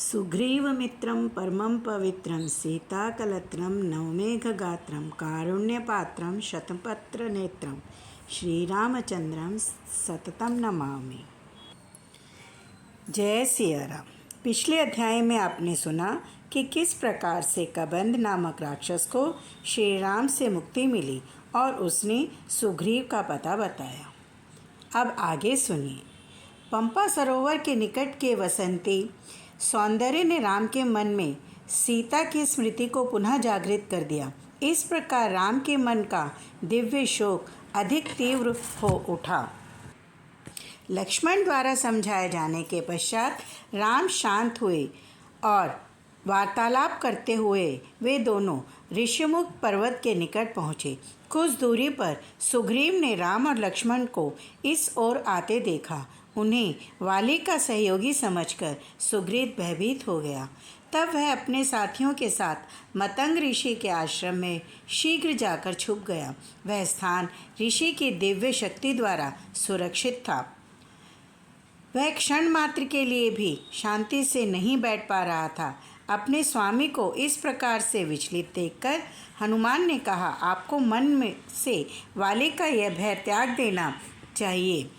सुग्रीवमित्रं परमं पवित्रं सीताकलत्रं नवमेघगात्रं कारुण्यपात्रं शतपत्रनेत्रं श्रीरामचंद्रं सततं नमामि। जय सिया राम। पिछले अध्याय में आपने सुना कि किस प्रकार से कबंध नामक राक्षस को श्री राम से मुक्ति मिली और उसने सुग्रीव का पता बताया। अब आगे सुनिए। पंपा सरोवर के निकट के वसंती सौंदर्य ने राम के मन में सीता की स्मृति को पुनः जागृत कर दिया। इस प्रकार राम के मन का दिव्य शोक अधिक तीव्र हो उठा। लक्ष्मण द्वारा समझाए जाने के पश्चात राम शांत हुए और वार्तालाप करते हुए वे दोनों ऋषिमुख पर्वत के निकट पहुँचे। कुछ दूरी पर सुग्रीव ने राम और लक्ष्मण को इस ओर आते देखा। उन्हें वाली का सहयोगी समझकर सुग्रीव भयभीत हो गया। तब वह अपने साथियों के साथ मतंग ऋषि के आश्रम में शीघ्र जाकर छुप गया। वह स्थान ऋषि की दिव्य शक्ति द्वारा सुरक्षित था। वह क्षण मात्र के लिए भी शांति से नहीं बैठ पा रहा था। अपने स्वामी को इस प्रकार से विचलित देखकर हनुमान ने कहा, आपको मन में से वाली का यह भय त्याग देना चाहिए।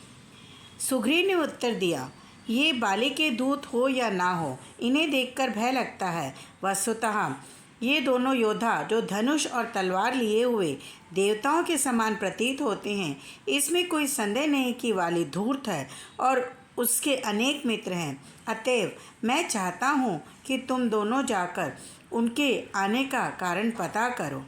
सुग्रीव ने उत्तर दिया, ये बाली के दूत हो या ना हो, इन्हें देखकर भय लगता है। वस्तुतः ये दोनों योद्धा जो धनुष और तलवार लिए हुए देवताओं के समान प्रतीत होते हैं, इसमें कोई संदेह नहीं कि वाली धूर्त है और उसके अनेक मित्र हैं। अतएव मैं चाहता हूँ कि तुम दोनों जाकर उनके आने का कारण पता करो।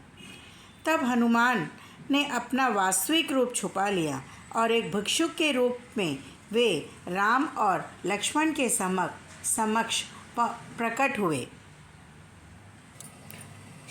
तब हनुमान ने अपना वास्तविक रूप छुपा लिया और एक भिक्षुक के रूप में वे राम और लक्ष्मण के समक्ष प्रकट हुए।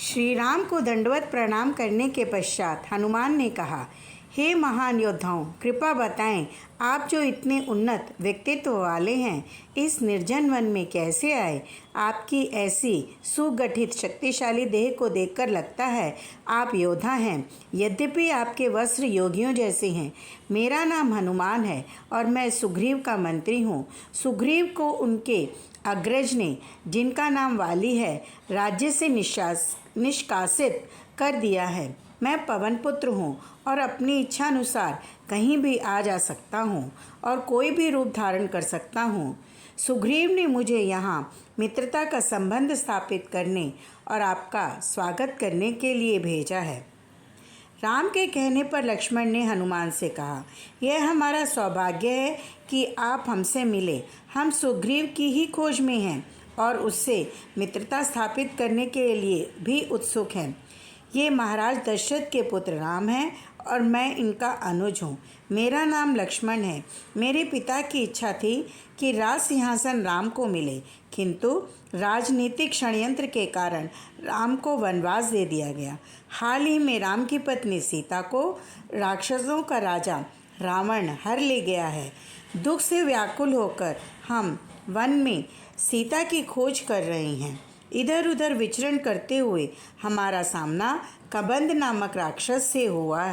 श्री राम को दंडवत प्रणाम करने के पश्चात हनुमान ने कहा, हे महान योद्धाओं, कृपा बताएं, आप जो इतने उन्नत व्यक्तित्व वाले हैं, इस निर्जन वन में कैसे आए? आपकी ऐसी सुगठित शक्तिशाली देह को देखकर लगता है आप योद्धा हैं। यद्यपि आपके वस्त्र योगियों जैसे हैं। मेरा नाम हनुमान है और मैं सुग्रीव का मंत्री हूँ। सुग्रीव को उनके अग्रज ने, जिनका नाम वाली है, राज्य से निष्कासित कर दिया है। मैं पवन पुत्र हूँ और अपनी इच्छा अनुसार कहीं भी आ जा सकता हूँ और कोई भी रूप धारण कर सकता हूँ। सुग्रीव ने मुझे यहाँ मित्रता का संबंध स्थापित करने और आपका स्वागत करने के लिए भेजा है। राम के कहने पर लक्ष्मण ने हनुमान से कहा, यह हमारा सौभाग्य है कि आप हमसे मिले। हम सुग्रीव की ही खोज में हैं और उससे मित्रता स्थापित करने के लिए भी उत्सुक हैं। ये महाराज दशरथ के पुत्र राम हैं और मैं इनका अनुज हूँ। मेरा नाम लक्ष्मण है। मेरे पिता की इच्छा थी कि राज सिंहासन राम को मिले, किंतु राजनीतिक षड्यंत्र के कारण राम को वनवास दे दिया गया। हाल ही में राम की पत्नी सीता को राक्षसों का राजा रावण हर ले गया है। दुख से व्याकुल होकर हम वन में सीता की खोज कर रहे हैं। इधर उधर विचरण करते हुए हमारा सामना कबंध नामक राक्षस से हुआ।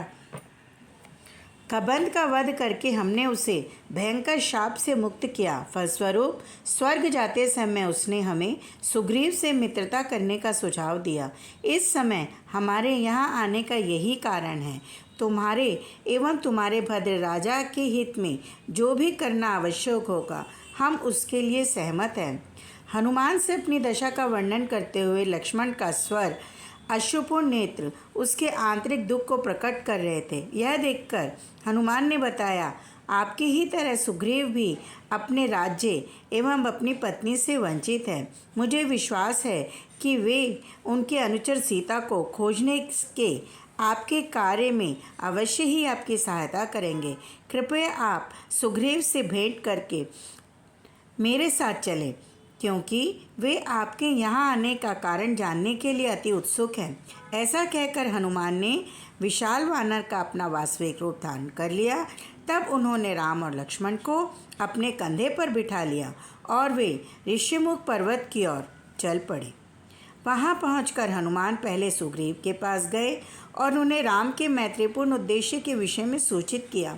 कबंध का वध करके हमने उसे भयंकर शाप से मुक्त किया। फलस्वरूप स्वर्ग जाते समय उसने हमें सुग्रीव से मित्रता करने का सुझाव दिया। इस समय हमारे यहाँ आने का यही कारण है। तुम्हारे एवं तुम्हारे भद्र राजा के हित में जो भी करना आवश्यक होगा, हम उसके लिए सहमत हैं। हनुमान से अपनी दशा का वर्णन करते हुए लक्ष्मण का स्वर अश्रुपूर्ण नेत्र उसके आंतरिक दुख को प्रकट कर रहे थे। यह देखकर हनुमान ने बताया, आपकी ही तरह सुग्रीव भी अपने राज्य एवं अपनी पत्नी से वंचित है। मुझे विश्वास है कि वे उनके अनुचर सीता को खोजने के आपके कार्य में अवश्य ही आपकी सहायता करेंगे। कृपया आप सुग्रीव से भेंट करके मेरे साथ चलें, क्योंकि वे आपके यहाँ आने का कारण जानने के लिए अति उत्सुक हैं। ऐसा कहकर हनुमान ने विशाल वानर का अपना वास्तविक रूप धारण कर लिया। तब उन्होंने राम और लक्ष्मण को अपने कंधे पर बिठा लिया और वे ऋषिमुख पर्वत की ओर चल पड़े। वहाँ पहुंचकर हनुमान पहले सुग्रीव के पास गए और उन्हें राम के मैत्रीपूर्ण उद्देश्य के विषय में सूचित किया।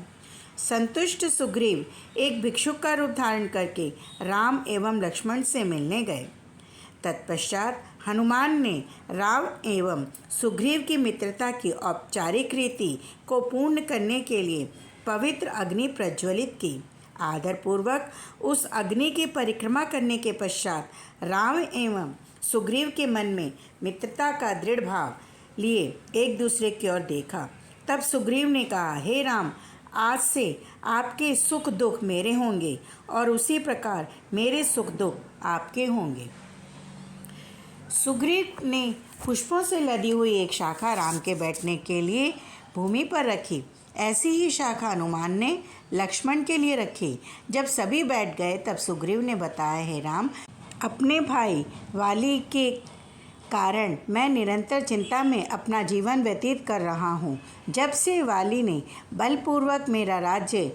संतुष्ट सुग्रीव एक भिक्षुक का रूप धारण करके राम एवं लक्ष्मण से मिलने गए। तत्पश्चात हनुमान ने राम एवं सुग्रीव की मित्रता की औपचारिक रीति को पूर्ण करने के लिए पवित्र अग्नि प्रज्वलित की। आदरपूर्वक उस अग्नि की परिक्रमा करने के पश्चात राम एवं सुग्रीव के मन में मित्रता का दृढ़ भाव लिए एक दूसरे की ओर देखा। तब सुग्रीव ने कहा, हे राम, आज से आपके सुख दुख मेरे होंगे और उसी प्रकार मेरे सुख दुख आपके होंगे। सुग्रीव ने पुष्पों से लदी हुई एक शाखा राम के बैठने के लिए भूमि पर रखी। ऐसी ही शाखा हनुमान ने लक्ष्मण के लिए रखी। जब सभी बैठ गए तब सुग्रीव ने बताया, हे राम, अपने भाई वाली के कारण मैं निरंतर चिंता में अपना जीवन व्यतीत कर रहा हूँ। जब से वाली ने बलपूर्वक मेरा राज्य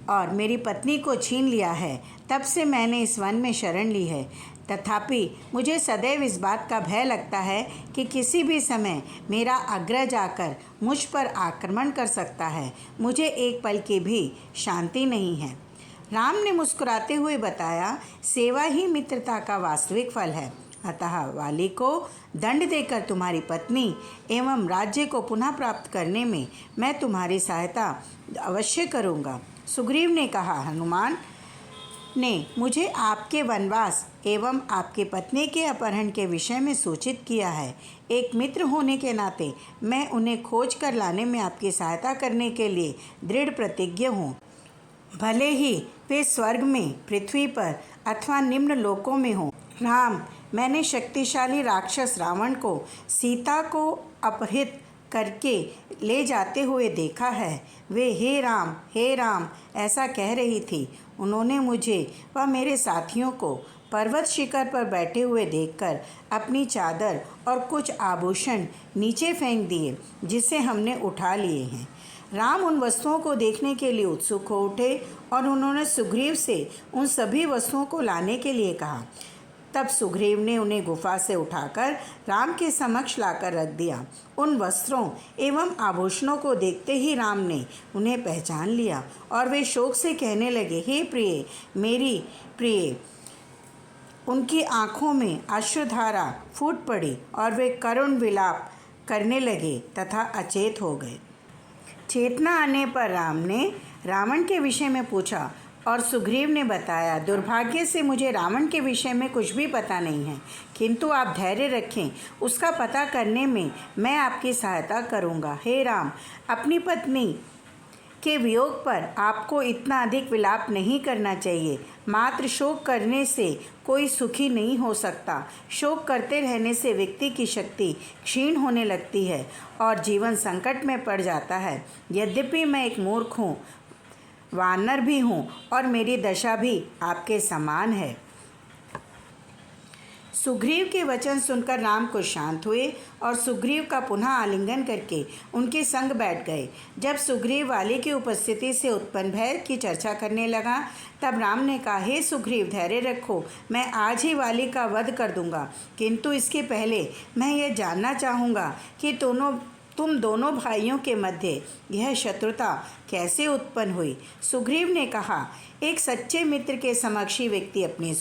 और मेरी पत्नी को छीन लिया है, तब से मैंने इस वन में शरण ली है। तथापि मुझे सदैव इस बात का भय लगता है कि किसी भी समय मेरा अग्रज आकर मुझ पर आक्रमण कर सकता है। मुझे एक पल की भी शांति नहीं है। राम ने मुस्कुराते हुए बताया, सेवा ही मित्रता का वास्तविक फल है। अतः वाली को दंड देकर तुम्हारी पत्नी एवं राज्य को पुनः प्राप्त करने में मैं तुम्हारी सहायता अवश्य करूँगा। सुग्रीव ने कहा, हनुमान ने मुझे आपके वनवास एवं आपकी पत्नी के अपहरण के विषय में सूचित किया है। एक मित्र होने के नाते मैं उन्हें खोज कर लाने में आपकी सहायता करने के लिए दृढ़ प्रतिज्ञ हूँ। भले ही वे स्वर्ग में, पृथ्वी पर अथवा निम्न लोकों में हों। राम, मैंने शक्तिशाली राक्षस रावण को सीता को अपहृत करके ले जाते हुए देखा है। वे हे राम ऐसा कह रही थी। उन्होंने मुझे व मेरे साथियों को पर्वत शिखर पर बैठे हुए देखकर अपनी चादर और कुछ आभूषण नीचे फेंक दिए, जिसे हमने उठा लिए हैं। राम उन वस्तुओं को देखने के लिए उत्सुक हो उठे और उन्होंने सुग्रीव से उन सभी वस्तुओं को लाने के लिए कहा। तब सुग्रीव ने उन्हें गुफा से उठाकर राम के समक्ष लाकर रख दिया। उन वस्त्रों एवं आभूषणों को देखते ही राम ने उन्हें पहचान लिया और वे शोक से कहने लगे, हे प्रिय, मेरी प्रिय। उनकी आँखों में अश्रुधारा फूट पड़ी और वे करुण विलाप करने लगे तथा अचेत हो गए। चेतना आने पर राम ने रावण के विषय में पूछा और सुग्रीव ने बताया, दुर्भाग्य से मुझे रावण के विषय में कुछ भी पता नहीं है, किंतु आप धैर्य रखें, उसका पता करने में मैं आपकी सहायता करूंगा। हे राम, अपनी पत्नी के वियोग पर आपको इतना अधिक विलाप नहीं करना चाहिए। मात्र शोक करने से कोई सुखी नहीं हो सकता। शोक करते रहने से व्यक्ति की शक्ति क्षीण होने लगती है और जीवन संकट में पड़ जाता है। यद्यपि मैं एक मूर्ख हूँ, वानर भी हूँ और मेरी दशा भी आपके समान है। सुग्रीव के वचन सुनकर राम कुछ शांत हुए और सुग्रीव का पुनः आलिंगन करके उनके संग बैठ गए। जब सुग्रीव वाली की उपस्थिति से उत्पन्न भय की चर्चा करने लगा, तब राम ने कहा, हे सुग्रीव, धैर्य रखो, मैं आज ही वाली का वध कर दूंगा, किंतु इसके पहले मैं यह जानना चाहूँगा कि तुम दोनों भाइयों के मध्य यह शत्रुता कैसे उत्पन्न हुई। सुग्रीव ने कहा, एक सच्चे मित्र के समक्ष ही व्यक्ति अपने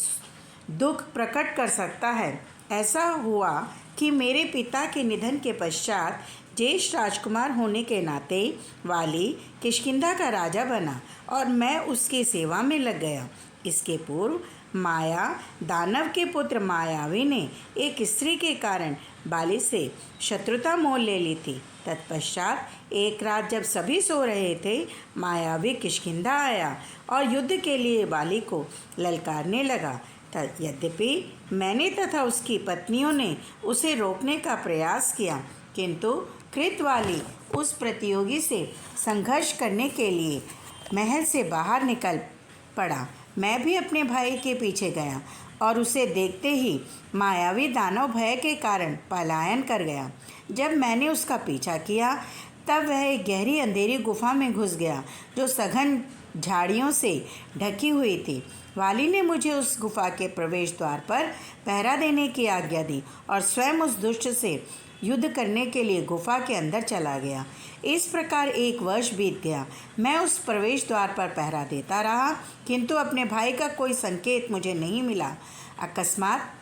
दुख प्रकट कर सकता है। ऐसा हुआ कि मेरे पिता के निधन के पश्चात ज्येष्ठ राजकुमार होने के नाते वाली किष्किंधा का राजा बना और मैं उसकी सेवा में लग गया। इसके पूर्व माया दानव के पुत्र मायावी ने एक स्त्री के कारण बाली से शत्रुता मोल ले ली थी। तत्पश्चात एक रात जब सभी सो रहे थे, मायावी किष्किंधा आया और युद्ध के लिए बाली को ललकारने लगा। यद्यपि मैंने तथा उसकी पत्नियों ने उसे रोकने का प्रयास किया, किंतु कृतवाली उस प्रतियोगी से संघर्ष करने के लिए महल से बाहर निकल पड़ा। मैं भी अपने भाई के पीछे गया और उसे देखते ही मायावी दानव भय के कारण पलायन कर गया। जब मैंने उसका पीछा किया तब वह एक गहरी अंधेरी गुफा में घुस गया जो सघन झाड़ियों से ढकी हुई थी। वाली ने मुझे उस गुफा के प्रवेश द्वार पर पहरा देने की आज्ञा दी और स्वयं उस दुष्ट से युद्ध करने के लिए गुफा के अंदर चला गया। इस प्रकार 1 वर्ष बीत गया। मैं उस प्रवेश द्वार पर पहरा देता रहा, किंतु अपने भाई का कोई संकेत मुझे नहीं मिला। अकस्मात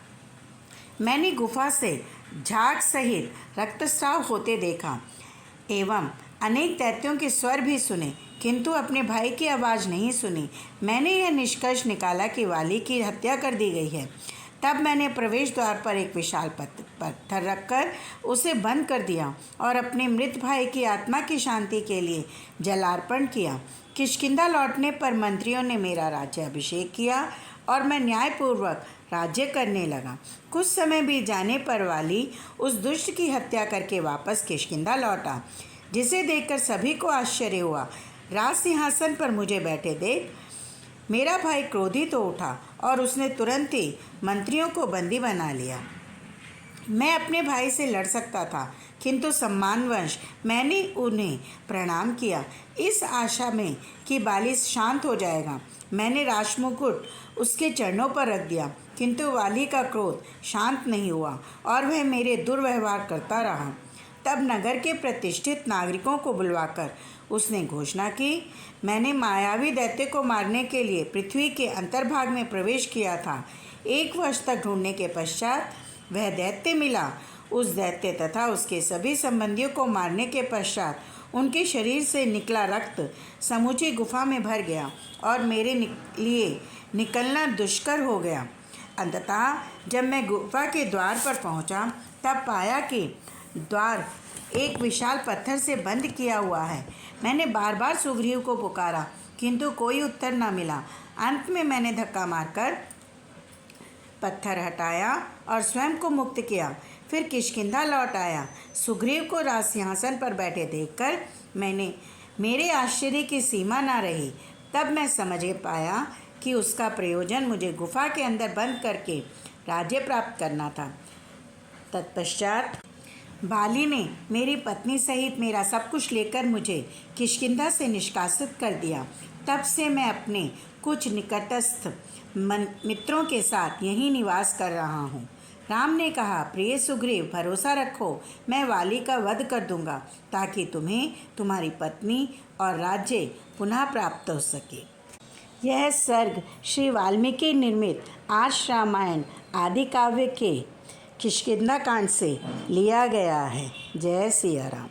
मैंने गुफा से झाग सहित रक्तस्राव होते देखा एवं अनेक दैत्यों के स्वर भी सुने, किंतु अपने भाई की आवाज़ नहीं सुनी। मैंने यह निष्कर्ष निकाला कि वाली की हत्या कर दी गई है। तब मैंने प्रवेश द्वार पर एक विशाल पत्थर रखकर उसे बंद कर दिया और अपने मृत भाई की आत्मा की शांति के लिए जलार्पण किया। किष्किंधा लौटने पर मंत्रियों ने मेरा राज्याभिषेक किया और मैं न्यायपूर्वक राज्य करने लगा। कुछ समय बीत जाने पर वाली उस दुष्ट की हत्या करके वापस किष्किंधा लौटा, जिसे देखकर सभी को आश्चर्य हुआ। राज सिंहासन पर मुझे बैठे देख मेरा भाई क्रोधित हो उठा और उसने तुरंत ही मंत्रियों को बंदी बना लिया। मैं अपने भाई से लड़ सकता था, किंतु सम्मानवश मैंने उन्हें प्रणाम किया, इस आशा में कि वाली शांत हो जाएगा। मैंने राजमुकुट उसके चरणों पर रख दिया, किंतु वाली का क्रोध शांत नहीं हुआ और वह मेरे दुर्व्यवहार करता रहा। तब नगर के प्रतिष्ठित नागरिकों को बुलवाकर उसने घोषणा की, मैंने मायावी दैत्य को मारने के लिए पृथ्वी के अंतर्भाग में प्रवेश किया था। 1 वर्ष तक ढूंढने के पश्चात वह दैत्य मिला। उस दैत्य तथा उसके सभी संबंधियों को मारने के पश्चात उनके शरीर से निकला रक्त समूची गुफा में भर गया और मेरे लिए निकलना दुष्कर हो गया। अंततः जब मैं गुफा के द्वार पर पहुंचा, तब पाया कि द्वार एक विशाल पत्थर से बंद किया हुआ है। मैंने बार बार सुग्रीव को पुकारा, किंतु कोई उत्तर न मिला। अंत में मैंने धक्का मारकर पत्थर हटाया और स्वयं को मुक्त किया। फिर किष्किंधा लौट आया। सुग्रीव को राज सिंहासन पर बैठे देखकर मेरे आश्चर्य की सीमा न रही। तब मैं समझ पाया कि उसका प्रयोजन मुझे गुफा के अंदर बंद करके राज्य प्राप्त करना था। तत्पश्चात बाली ने मेरी पत्नी सहित मेरा सब कुछ लेकर मुझे किष्किंधा से निष्कासित कर दिया। तब से मैं अपने कुछ निकटस्थ मित्रों के साथ यहीं निवास कर रहा हूँ। राम ने कहा, प्रिय सुग्रीव, भरोसा रखो, मैं वाली का वध कर दूंगा ताकि तुम्हें तुम्हारी पत्नी और राज्य पुनः प्राप्त हो सके। यह सर्ग श्री वाल्मीकि निर्मित आर्ष रामायण आदि काव्य के किष्किंधा कांड से लिया गया है। जय सिया राम।